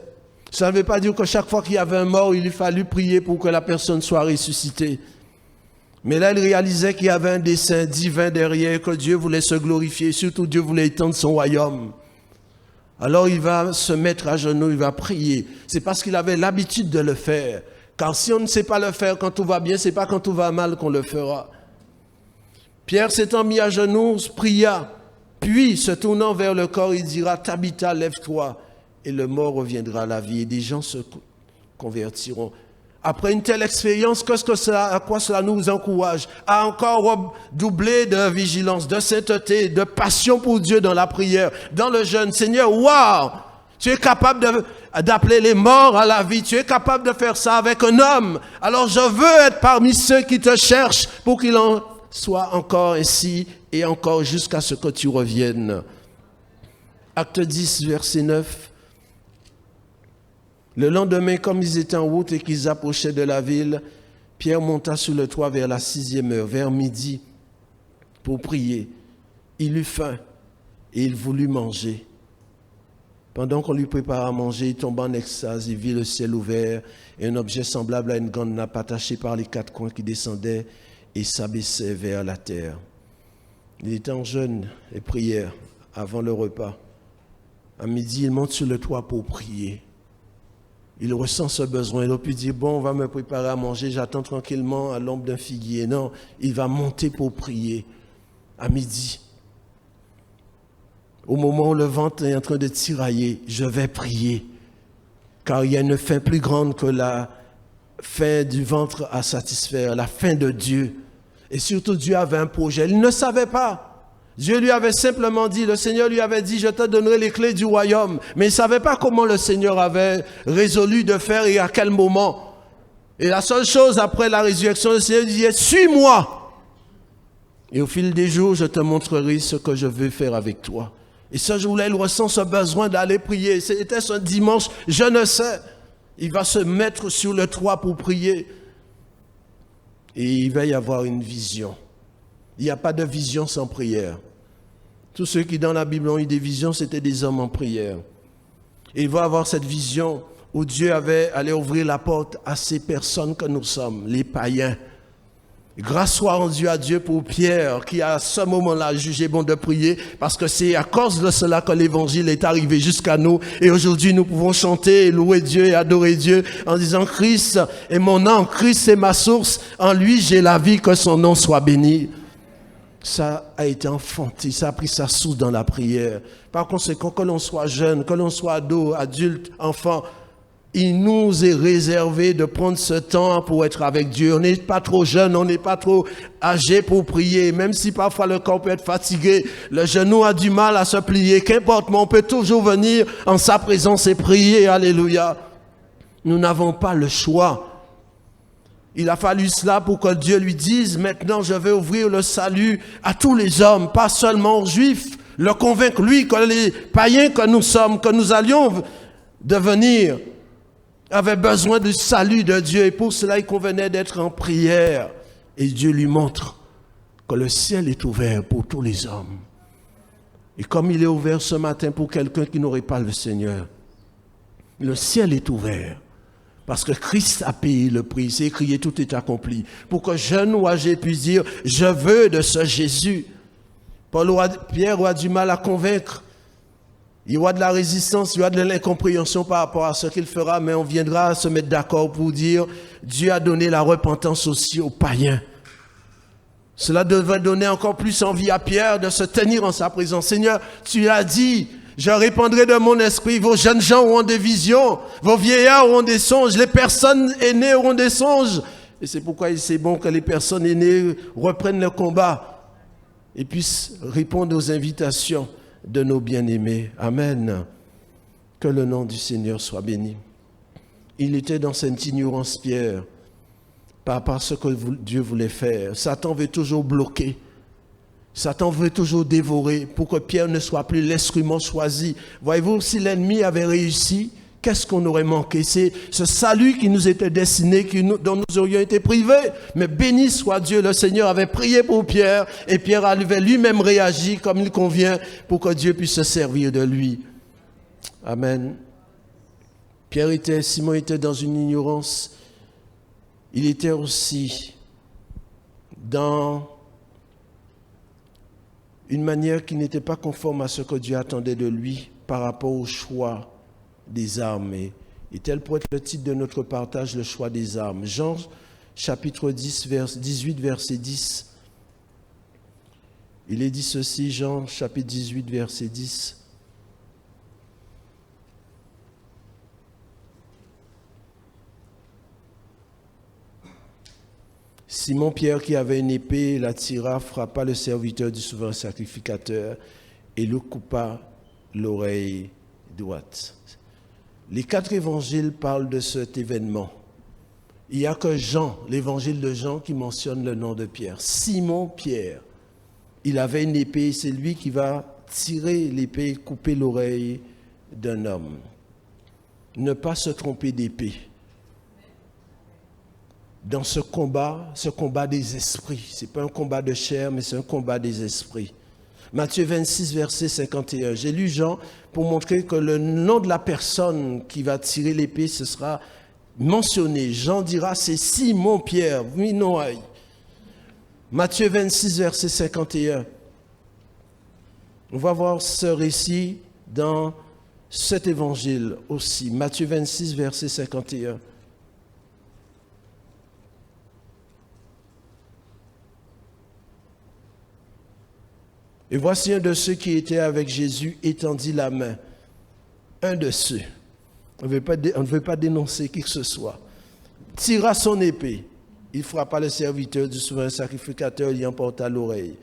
Ça ne veut pas dire que chaque fois qu'il y avait un mort, il lui fallut prier pour que la personne soit ressuscitée. Mais là, il réalisait qu'il y avait un dessein divin derrière, que Dieu voulait se glorifier, surtout Dieu voulait étendre son royaume. Alors il va se mettre à genoux, il va prier. C'est parce qu'il avait l'habitude de le faire. Car si on ne sait pas le faire quand tout va bien, c'est pas quand tout va mal qu'on le fera. Pierre s'étant mis à genoux, pria. Puis, se tournant vers le corps, il dira, Tabitha, lève-toi. Et le mort reviendra à la vie et des gens se convertiront. Après une telle expérience, à quoi cela nous encourage? À encore doubler de vigilance, de sainteté, de passion pour Dieu dans la prière, dans le jeûne. Seigneur, waouh! Tu es capable d'appeler les morts à la vie. Tu es capable de faire ça avec un homme. Alors je veux être parmi ceux qui te cherchent pour qu'il en soit encore ainsi et encore jusqu'à ce que tu reviennes. Acte 10, verset 9. Le lendemain, comme ils étaient en route et qu'ils approchaient de la ville, Pierre monta sur le toit vers la 6e heure, vers midi, pour prier. Il eut faim et il voulut manger. Pendant qu'on lui préparait à manger, il tomba en extase, il vit le ciel ouvert et un objet semblable à une grande nappe attachée par les quatre coins qui descendait et s'abaissait vers la terre. Il était en jeûne et prière avant le repas. À midi, il monte sur le toit pour prier. Il ressent ce besoin. Il aurait pu dire, bon, on va me préparer à manger, j'attends tranquillement à l'ombre d'un figuier. Non, il va monter pour prier à midi. Au moment où le ventre est en train de tirailler, je vais prier. Car il y a une faim plus grande que la faim du ventre à satisfaire, la faim de Dieu. Et surtout, Dieu avait un projet. Il ne savait pas. Dieu lui avait simplement dit, le Seigneur lui avait dit, je te donnerai les clés du royaume. Mais il ne savait pas comment le Seigneur avait résolu de faire et à quel moment. Et la seule chose après la résurrection, le Seigneur disait, suis-moi. Et au fil des jours, je te montrerai ce que je veux faire avec toi. Et ce jour-là, il ressent ce besoin d'aller prier. C'était ce dimanche, je ne sais. Il va se mettre sur le toit pour prier. Et il va y avoir une vision. Il n'y a pas de vision sans prière. Tous ceux qui dans la Bible ont eu des visions, c'était des hommes en prière. Et il va avoir cette vision où Dieu allait ouvrir la porte à ces personnes que nous sommes, les païens. Grâce soit rendue à Dieu pour Pierre, qui à ce moment-là jugé bon de prier, parce que c'est à cause de cela que l'évangile est arrivé jusqu'à nous. Et aujourd'hui, nous pouvons chanter, louer Dieu et adorer Dieu en disant, Christ est mon nom, Christ est ma source, en lui j'ai la vie, que son nom soit béni. Ça a été enfanté, ça a pris sa source dans la prière. Par conséquent, que l'on soit jeune, que l'on soit ado, adulte, enfant, il nous est réservé de prendre ce temps pour être avec Dieu. On n'est pas trop jeune, on n'est pas trop âgé pour prier. Même si parfois le corps peut être fatigué, le genou a du mal à se plier. Qu'importe, mais on peut toujours venir en sa présence et prier. Alléluia. Nous n'avons pas le choix. Il a fallu cela pour que Dieu lui dise, maintenant je vais ouvrir le salut à tous les hommes, pas seulement aux Juifs. Le convaincre, lui, que les païens que nous sommes, que nous allions devenir, avaient besoin du salut de Dieu. Et pour cela, il convenait d'être en prière. Et Dieu lui montre que le ciel est ouvert pour tous les hommes. Et comme il est ouvert ce matin pour quelqu'un qui n'aurait pas le Seigneur, le ciel est ouvert. Parce que Christ a payé le prix. C'est écrit, tout est accompli. Pour que jeune ou âgé puisse dire, je veux de ce Jésus. Pierre aura du mal à convaincre. Il y aura de la résistance, il y aura de l'incompréhension par rapport à ce qu'il fera, mais on viendra se mettre d'accord pour dire, Dieu a donné la repentance aussi aux païens. Cela devrait donner encore plus envie à Pierre de se tenir en sa présence. Seigneur, tu as dit, je répandrai de mon esprit, vos jeunes gens auront des visions, vos vieillards auront des songes, les personnes aînées auront des songes. Et c'est pourquoi c'est bon que les personnes aînées reprennent le combat et puissent répondre aux invitations de nos bien-aimés. Amen. Que le nom du Seigneur soit béni. Il était dans cette ignorance, Pierre, par rapport à ce que Dieu voulait faire. Satan veut toujours bloquer. Satan veut toujours dévorer pour que Pierre ne soit plus l'instrument choisi. Voyez-vous, si l'ennemi avait réussi, qu'est-ce qu'on aurait manqué? C'est ce salut qui nous était destiné, dont nous aurions été privés. Mais béni soit Dieu, le Seigneur avait prié pour Pierre et Pierre avait lui-même réagi comme il convient pour que Dieu puisse se servir de lui. Amen. Simon était dans une ignorance. Il était aussi dans une manière qui n'était pas conforme à ce que Dieu attendait de lui par rapport au choix des armes. Et tel pourrait être le titre de notre partage, le choix des armes. Jean chapitre 18, verset 10. Il est dit ceci, Jean chapitre 18, verset 10. Simon-Pierre, qui avait une épée, la tira, frappa le serviteur du souverain sacrificateur et lui coupa l'oreille droite. Les 4 évangiles parlent de cet événement. Il n'y a que Jean, l'évangile de Jean, qui mentionne le nom de Pierre. Simon-Pierre, il avait une épée, c'est lui qui va tirer l'épée et couper l'oreille d'un homme. Ne pas se tromper d'épée. Dans ce combat des esprits. Ce n'est pas un combat de chair, mais c'est un combat des esprits. Matthieu 26, verset 51. J'ai lu Jean pour montrer que le nom de la personne qui va tirer l'épée, ce sera mentionné. Jean dira, c'est Simon-Pierre. Oui, non, aïe. Matthieu 26, verset 51. On va voir ce récit dans cet évangile aussi. Matthieu 26, verset 51. Et voici un de ceux qui étaient avec Jésus étendit la main. Un de ceux. On ne veut pas dénoncer qui que ce soit. Tira son épée. Il frappa le serviteur du souverain sacrificateur, il y emporta l'oreille.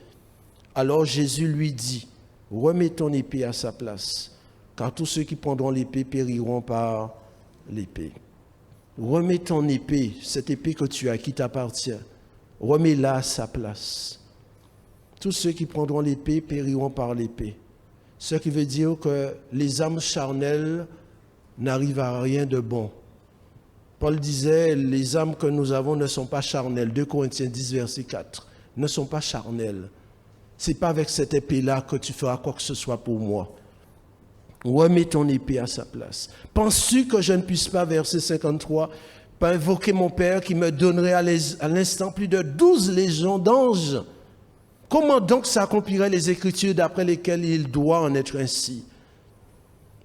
Alors Jésus lui dit, remets ton épée à sa place, car tous ceux qui prendront l'épée périront par l'épée. Remets ton épée, cette épée que tu as, qui t'appartient, remets-la à sa place. Tous ceux qui prendront l'épée périront par l'épée. Ce qui veut dire que les âmes charnelles n'arrivent à rien de bon. Paul disait, les âmes que nous avons ne sont pas charnelles. 2 Corinthiens 10, verset 4. Ne sont pas charnelles. Ce n'est pas avec cette épée-là que tu feras quoi que ce soit pour moi. Remets ton épée à sa place. Penses-tu que je ne puisse pas, verset 53, pas invoquer mon Père qui me donnerait à l'instant plus de 12 légions d'anges? Comment donc s'accompliraient les Écritures d'après lesquelles il doit en être ainsi?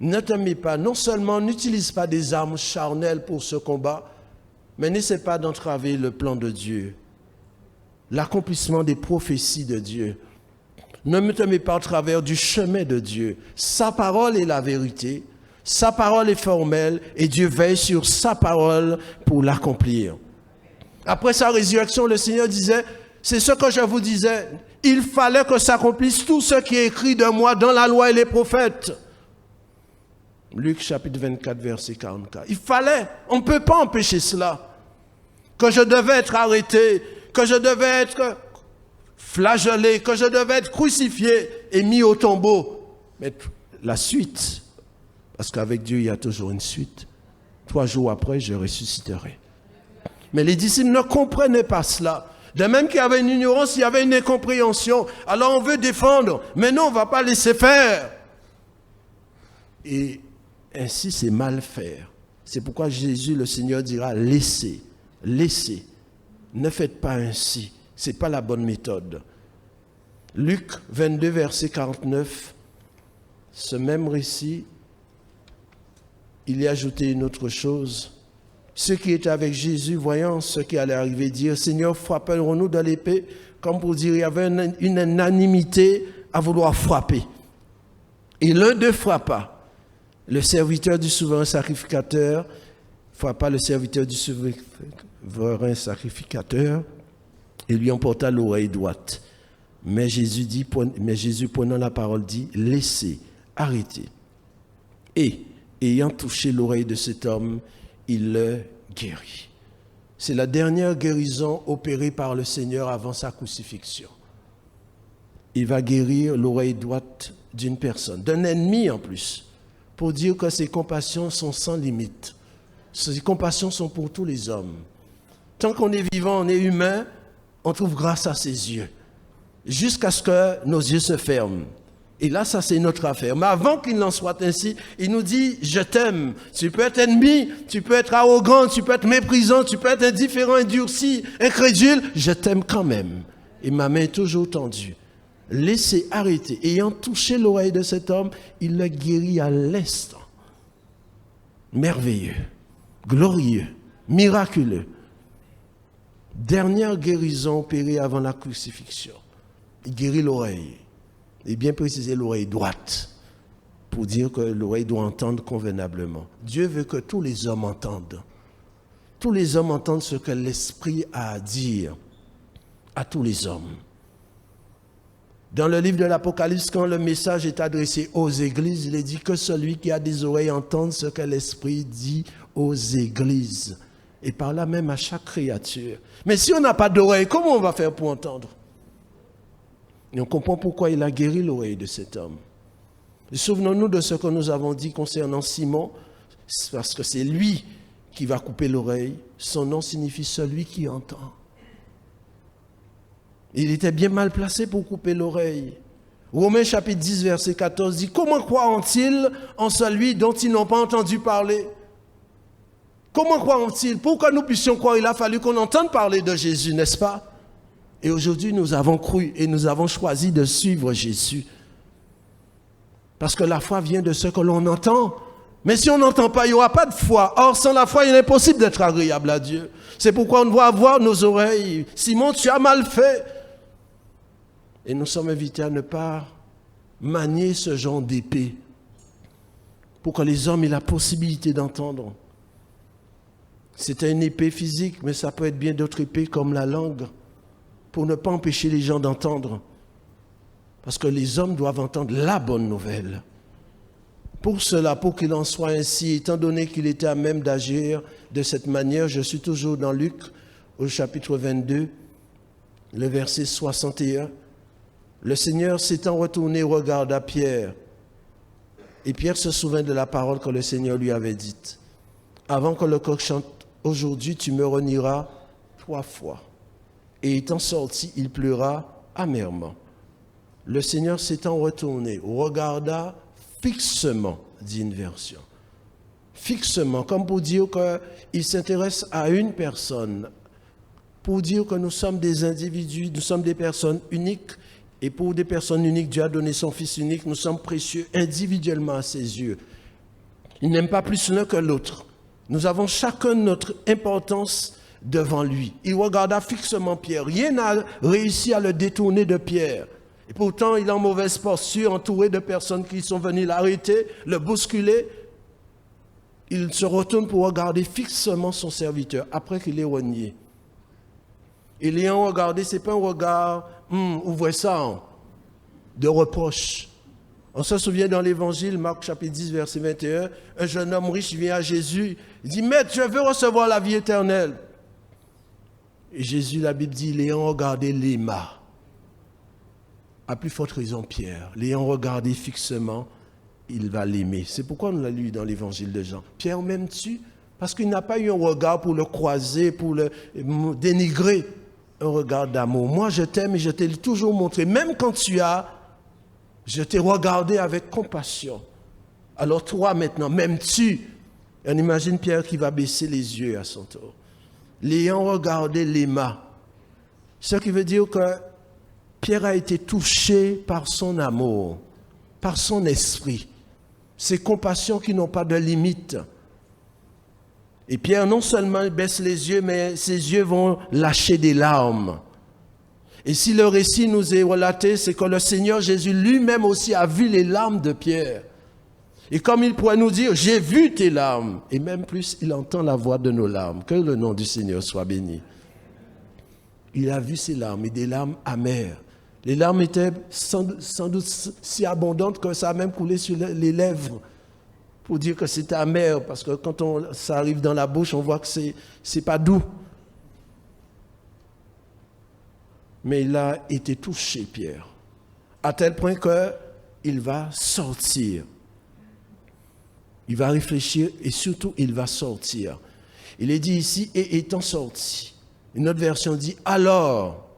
Ne te mets pas, non seulement n'utilise pas des armes charnelles pour ce combat, mais n'essaie pas d'entraver le plan de Dieu, l'accomplissement des prophéties de Dieu. Ne te mets pas au travers du chemin de Dieu. Sa parole est la vérité, sa parole est formelle et Dieu veille sur sa parole pour l'accomplir. Après sa résurrection, le Seigneur disait, c'est ce que je vous disais, il fallait que s'accomplisse tout ce qui est écrit de moi dans la loi et les prophètes. Luc chapitre 24, verset 44. Il fallait, on ne peut pas empêcher cela. Que je devais être arrêté, que je devais être flagellé, que je devais être crucifié et mis au tombeau. Mais la suite, parce qu'avec Dieu, il y a toujours une suite. 3 jours après, je ressusciterai. Mais les disciples ne comprenaient pas cela. De même qu'il y avait une ignorance, il y avait une incompréhension. Alors on veut défendre, mais non, on ne va pas laisser faire. Et ainsi, c'est mal faire. C'est pourquoi Jésus, le Seigneur, dira, laissez, laissez. Ne faites pas ainsi. Ce n'est pas la bonne méthode. Luc 22, verset 49, ce même récit, il y a ajouté une autre chose. Ceux qui étaient avec Jésus, voyant ce qui allait arriver, dirent, Seigneur, frapperons-nous de l'épée, comme pour dire, il y avait une unanimité à vouloir frapper. Et l'un d'eux frappa. Le serviteur du souverain sacrificateur frappa le serviteur du souverain sacrificateur et lui emporta l'oreille droite. Mais Jésus prenant la parole dit, laissez, arrêtez. Et, ayant touché l'oreille de cet homme, il le guérit. C'est la dernière guérison opérée par le Seigneur avant sa crucifixion. Il va guérir l'oreille droite d'une personne, d'un ennemi en plus, pour dire que ses compassions sont sans limite. Ses compassions sont pour tous les hommes. Tant qu'on est vivant, on est humain, on trouve grâce à ses yeux. Jusqu'à ce que nos yeux se ferment. Et là, ça c'est notre affaire. Mais avant qu'il n'en soit ainsi, il nous dit, je t'aime. Tu peux être ennemi, tu peux être arrogant, tu peux être méprisant, tu peux être indifférent, endurci, incrédule. Je t'aime quand même. Et ma main est toujours tendue. Laissez arrêter. Ayant touché l'oreille de cet homme, il le guérit à l'instant. Merveilleux, glorieux, miraculeux. Dernière guérison opérée avant la crucifixion. Il guérit l'oreille. Et bien préciser l'oreille droite. Pour dire que l'oreille doit entendre convenablement. Dieu veut que tous les hommes entendent. Tous les hommes entendent ce que l'Esprit a à dire à tous les hommes. Dans le livre de l'Apocalypse, quand le message est adressé aux églises, il est dit que celui qui a des oreilles entende ce que l'Esprit dit aux églises. Et par là même à chaque créature. Mais si on n'a pas d'oreille, comment on va faire pour entendre? Et on comprend pourquoi il a guéri l'oreille de cet homme. Et souvenons-nous de ce que nous avons dit concernant Simon, parce que c'est lui qui va couper l'oreille. Son nom signifie celui qui entend. Il était bien mal placé pour couper l'oreille. Romains chapitre 10, verset 14 dit, comment croiront-ils en celui dont ils n'ont pas entendu parler? Comment croiront-ils? Pour que nous puissions croire, il a fallu qu'on entende parler de Jésus, n'est-ce pas? Et aujourd'hui, nous avons cru et nous avons choisi de suivre Jésus. Parce que la foi vient de ce que l'on entend. Mais si on n'entend pas, il n'y aura pas de foi. Or, sans la foi, il est impossible d'être agréable à Dieu. C'est pourquoi on doit avoir nos oreilles. Simon, tu as mal fait. Et nous sommes invités à ne pas manier ce genre d'épée pour que les hommes aient la possibilité d'entendre. C'est une épée physique, mais ça peut être bien d'autres épées comme la langue, pour ne pas empêcher les gens d'entendre. Parce que les hommes doivent entendre la bonne nouvelle. Pour cela, pour qu'il en soit ainsi, étant donné qu'il était à même d'agir de cette manière, je suis toujours dans Luc, au chapitre 22, le verset 61. Le Seigneur s'étant retourné regarda Pierre. Et Pierre se souvint de la parole que le Seigneur lui avait dite. Avant que le coq chante, aujourd'hui tu me renieras 3 fois. Et étant sorti, il pleura amèrement. Le Seigneur s'étant retourné, regarda fixement, dit une version. Fixement, comme pour dire qu'il s'intéresse à une personne. Pour dire que nous sommes des individus, nous sommes des personnes uniques. Et pour des personnes uniques, Dieu a donné son Fils unique. Nous sommes précieux individuellement à ses yeux. Il n'aime pas plus l'un que l'autre. Nous avons chacun notre importance devant lui. Il regarda fixement Pierre. Rien n'a réussi à le détourner de Pierre. Et pourtant, il est en mauvaise posture, entouré de personnes qui sont venues l'arrêter, le bousculer. Il se retourne pour regarder fixement son serviteur, après qu'il ait renié. Et l'ayant regardé, ce n'est pas un regard, ouvrez ça, de reproche. On se souvient dans l'Évangile, Marc chapitre 10, verset 21, un jeune homme riche vient à Jésus, il dit, Maître, je veux recevoir la vie éternelle. Et Jésus, la Bible dit, l'ayant regardé, l'aima. À plus forte raison, Pierre, l'ayant regardé fixement, il va l'aimer. C'est pourquoi on l'a lu dans l'Évangile de Jean. Pierre m'aimes-tu? Parce qu'il n'a pas eu un regard pour le croiser, pour le dénigrer. un regard d'amour. Moi, je t'aime et je t'ai toujours montré. Même quand je t'ai regardé avec compassion. Alors toi, maintenant, m'aimes-tu? On imagine Pierre qui va baisser les yeux à son tour. L'ayant regardé, l'aima. Ce qui veut dire que Pierre a été touché par son amour, par son esprit. Ces compassions qui n'ont pas de limite. Et Pierre non seulement baisse les yeux, mais ses yeux vont lâcher des larmes. Et si le récit nous est relaté, c'est que le Seigneur Jésus lui-même aussi a vu les larmes de Pierre. Et comme il pourrait nous dire, j'ai vu tes larmes. Et même plus, il entend la voix de nos larmes. Que le nom du Seigneur soit béni. Il a vu ces larmes, et des larmes amères. Les larmes étaient sans doute si abondantes que ça a même coulé sur les lèvres. Pour dire que c'était amer, parce que quand ça arrive dans la bouche, on voit que c'est pas doux. Mais il a été touché, Pierre, à tel point qu'il va sortir. Il va réfléchir et surtout, il va sortir. Il est dit ici, et étant sorti. Une autre version dit, alors,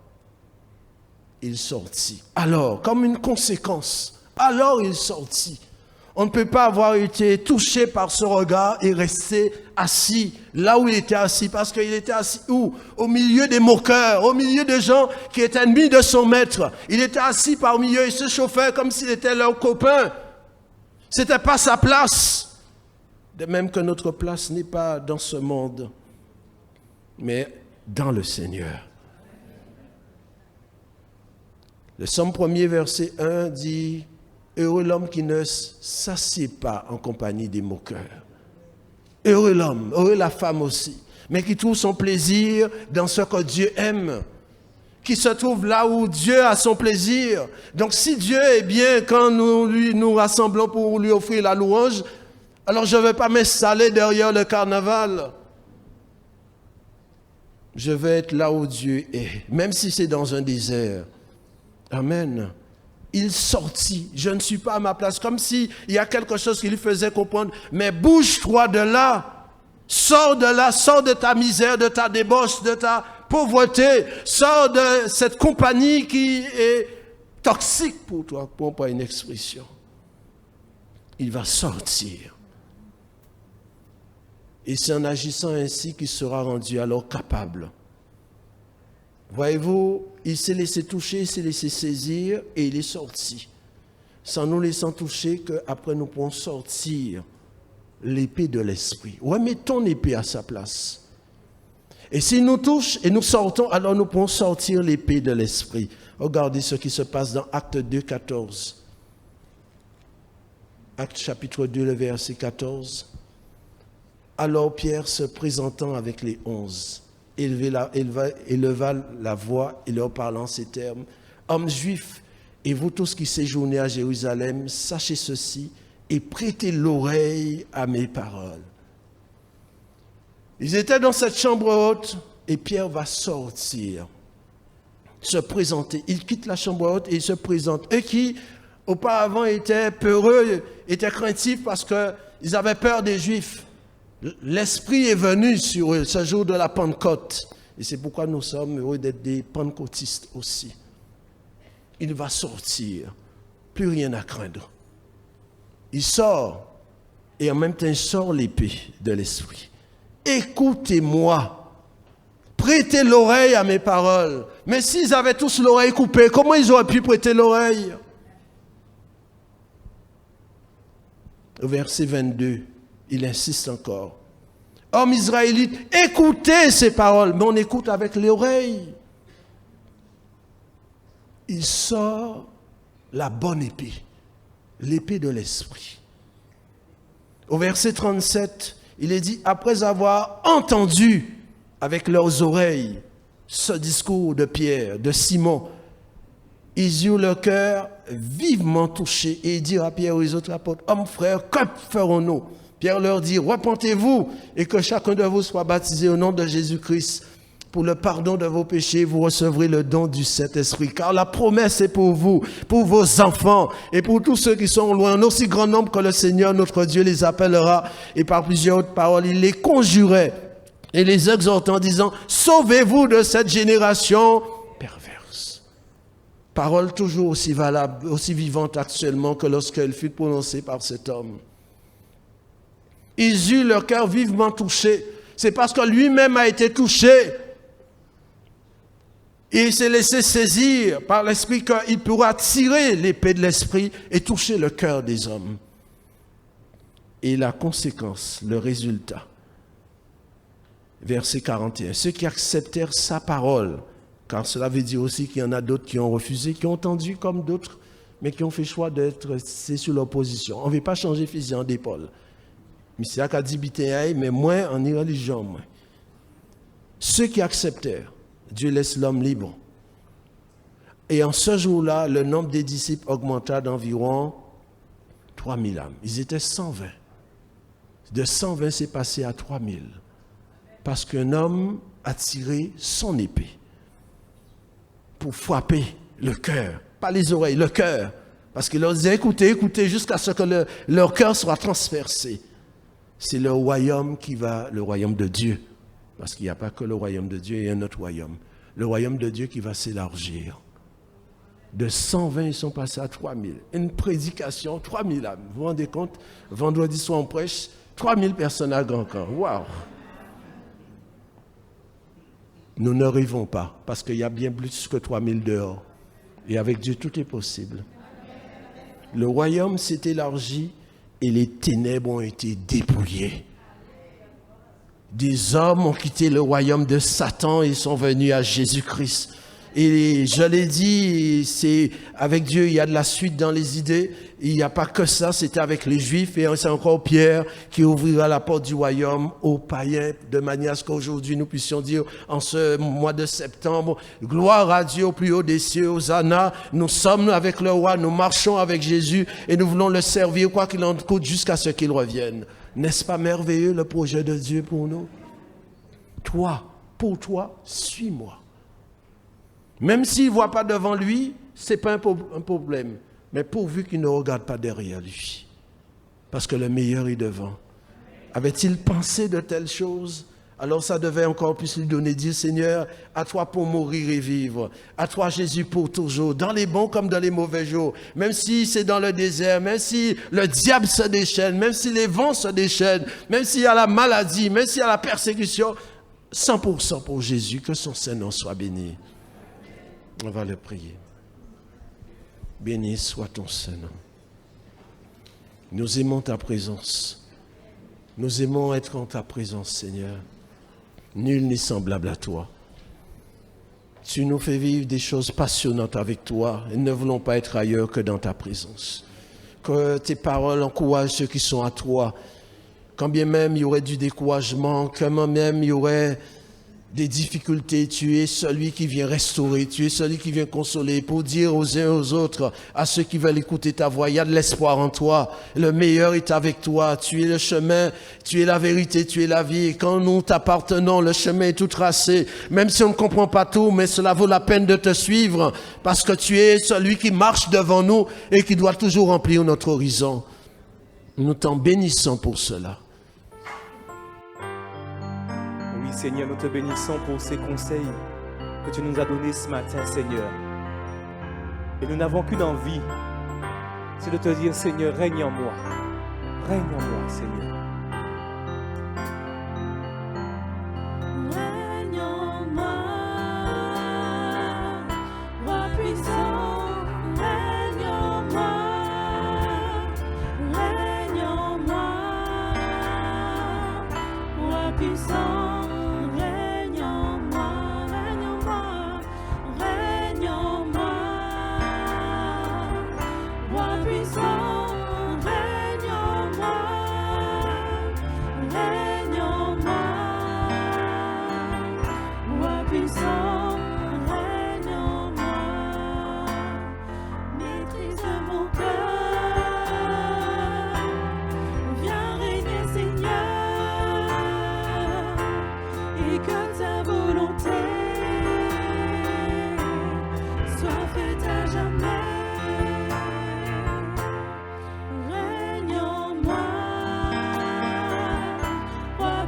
il sortit. Alors, comme une conséquence, alors il sortit. On ne peut pas avoir été touché par ce regard et rester assis là où il était assis. Parce qu'il était assis où? Au milieu des moqueurs, au milieu des gens qui étaient ennemis de son maître. Il était assis parmi eux, il se chauffait comme s'il était leur copain. Ce n'était pas sa place. De même que notre place n'est pas dans ce monde, mais dans le Seigneur. Le Psaume 1er, verset 1 dit... Heureux l'homme qui ne s'assied pas en compagnie des moqueurs. Heureux l'homme, heureux la femme aussi, mais qui trouve son plaisir dans ce que Dieu aime, qui se trouve là où Dieu a son plaisir. Donc si Dieu est bien quand nous rassemblons pour lui offrir la louange, alors je ne vais pas m'installer derrière le carnaval. Je vais être là où Dieu est, même si c'est dans un désert. Amen. Il sortit, je ne suis pas à ma place, comme s'il y a quelque chose qui lui faisait comprendre, mais bouge-toi de là, sors de ta misère, de ta débauche, de ta pauvreté, sors de cette compagnie qui est toxique pour toi, pour pas une expression. Il va sortir. Et c'est en agissant ainsi qu'il sera rendu alors capable. Voyez-vous, il s'est laissé toucher, il s'est laissé saisir et il est sorti. Sans nous laissant toucher, qu'après nous pourrons sortir l'épée de l'esprit. Remets ton épée à sa place. Et s'il nous touche et nous sortons, alors nous pourrons sortir l'épée de l'esprit. Regardez ce qui se passe dans Acte 2, 14. Acte chapitre 2, le verset 14. Alors Pierre, se présentant avec les 11, éleva la voix et leur parlant ces termes. Hommes juifs, et vous tous qui séjournez à Jérusalem, sachez ceci et prêtez l'oreille à mes paroles. Ils étaient dans cette chambre haute et Pierre va sortir, se présenter. Il quitte la chambre haute et il se présente. Eux qui, auparavant, étaient peureux, étaient craintifs parce qu'ils avaient peur des Juifs. L'Esprit est venu sur eux ce jour de la Pentecôte. Et c'est pourquoi nous sommes heureux d'être des pentecôtistes aussi. Il va sortir. Plus rien à craindre. Il sort. Et en même temps, il sort l'épée de l'Esprit. Écoutez-moi. Prêtez l'oreille à mes paroles. Mais s'ils avaient tous l'oreille coupée, comment ils auraient pu prêter l'oreille? Au verset 22. Il insiste encore. Hommes israélites, écoutez ces paroles. Mais on écoute avec l'oreille. Il sort la bonne épée. L'épée de l'esprit. Au verset 37, il est dit, après avoir entendu avec leurs oreilles ce discours de Pierre, de Simon, ils eurent le cœur vivement touché et ils dirent à Pierre et aux autres apôtres, hommes frères, que ferons-nous? Pierre leur dit, repentez-vous et que chacun de vous soit baptisé au nom de Jésus-Christ. Pour le pardon de vos péchés, vous recevrez le don du Saint-Esprit. Car la promesse est pour vous, pour vos enfants et pour tous ceux qui sont loin, en aussi grand nombre que le Seigneur, notre Dieu, les appellera. Et par plusieurs autres paroles, il les conjurait et les exhortant en disant, sauvez-vous de cette génération perverse. Parole toujours aussi valable, aussi vivante actuellement que lorsqu'elle fut prononcée par cet homme. Ils eurent leur cœur vivement touché. C'est parce que lui-même a été touché. Et il s'est laissé saisir par l'Esprit qu'il pourra tirer l'épée de l'Esprit et toucher le cœur des hommes. Et la conséquence, le résultat. Verset 41. Ceux qui acceptèrent sa parole, car cela veut dire aussi qu'il y en a d'autres qui ont refusé, qui ont entendu comme d'autres, mais qui ont fait choix d'être sur leur position. On ne veut pas changer fusil d'épaule. Mais c'est à dit mais moins en irreligion. Moins. Ceux qui acceptèrent, Dieu laisse l'homme libre. Et en ce jour-là, le nombre des disciples augmenta d'environ 3000 âmes. Ils étaient 120. De 120, c'est passé à 3000. Parce qu'un homme a tiré son épée pour frapper le cœur. Pas les oreilles, le cœur. Parce qu'il leur disait, écoutez, écoutez, jusqu'à ce que leur cœur soit transpercé. C'est le royaume qui va, le royaume de Dieu. Parce qu'il n'y a pas que le royaume de Dieu, il y a un autre royaume. Le royaume de Dieu qui va s'élargir. De 120, ils sont passés à 3000. Une prédication, 3000 âmes. Vous vous rendez compte? Vendredi soir, on prêche 3000 personnes à grand camp. Waouh! Nous ne rêvons pas, parce qu'il y a bien plus que 3000 dehors. Et avec Dieu, tout est possible. Le royaume s'est élargi et les ténèbres ont été dépouillées. Des hommes ont quitté le royaume de Satan et sont venus à Jésus-Christ. Et je l'ai dit, c'est avec Dieu, il y a de la suite dans les idées. Il n'y a pas que ça, c'était avec les Juifs et c'est encore Pierre qui ouvrira la porte du royaume aux païens de manière à ce qu'aujourd'hui nous puissions dire en ce mois de septembre, gloire à Dieu au plus haut des cieux, Hosanna, nous sommes avec le roi, nous marchons avec Jésus et nous voulons le servir quoi qu'il en coûte jusqu'à ce qu'il revienne. N'est-ce pas merveilleux le projet de Dieu pour nous? Toi, pour toi, suis-moi. Même s'il ne voit pas devant lui, ce n'est pas un problème. Mais pourvu qu'il ne regarde pas derrière lui. Parce que le meilleur est devant. Avait-il pensé de telles choses? Alors ça devait encore plus lui donner, dire Seigneur, à toi pour mourir et vivre. À toi Jésus pour toujours. Dans les bons comme dans les mauvais jours. Même si c'est dans le désert, même si le diable se déchaîne, même si les vents se déchaînent, même s'il y a la maladie, même s'il y a la persécution, 100% pour Jésus, que son Saint-Nom soit béni. On va le prier. Béni soit ton Saint-Nom. Nous aimons ta présence. Nous aimons être en ta présence, Seigneur. Nul n'est semblable à toi. Tu nous fais vivre des choses passionnantes avec toi et ne voulons pas être ailleurs que dans ta présence. Que tes paroles encouragent ceux qui sont à toi. Quand bien même il y aurait du découragement, quand même il y aurait des difficultés, tu es celui qui vient restaurer, tu es celui qui vient consoler, pour dire aux uns et aux autres, à ceux qui veulent écouter ta voix, il y a de l'espoir en toi, le meilleur est avec toi, tu es le chemin, tu es la vérité, tu es la vie, et quand nous t'appartenons, le chemin est tout tracé, même si on ne comprend pas tout, mais cela vaut la peine de te suivre, parce que tu es celui qui marche devant nous et qui doit toujours remplir notre horizon. Nous t'en bénissons pour cela. Seigneur, nous te bénissons pour ces conseils que tu nous as donnés ce matin, Seigneur. Et nous n'avons qu'une envie, c'est de te dire, Seigneur, règne en moi. Règne en moi, Seigneur. Règne en moi, roi puissant, règne en moi, règne en moi, roi puissant.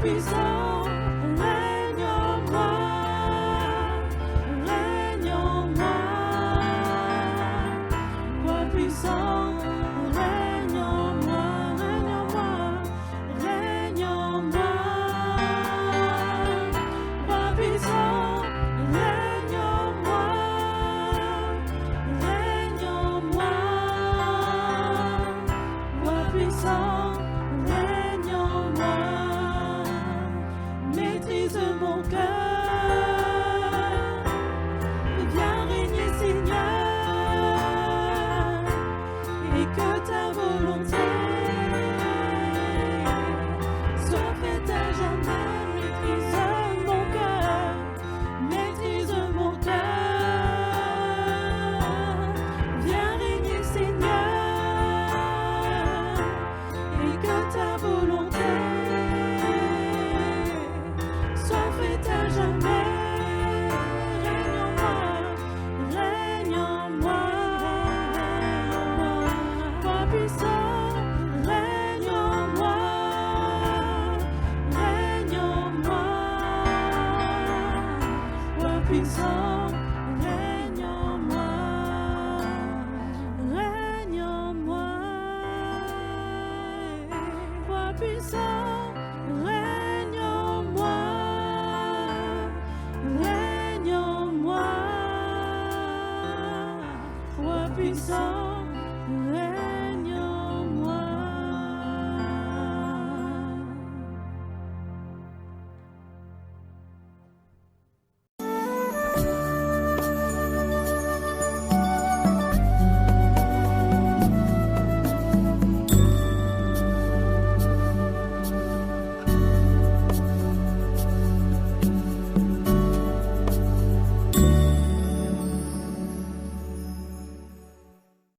Puissant, puissant, règne en moi, maîtrise mon cœur, viens régner Seigneur, et que ta volonté soit faite à jamais, maîtrise mon cœur, maîtrise mon cœur, viens régner Seigneur, et que ta volonté soit faite à jamais. Règne en moi, règne en moi, toi puissant.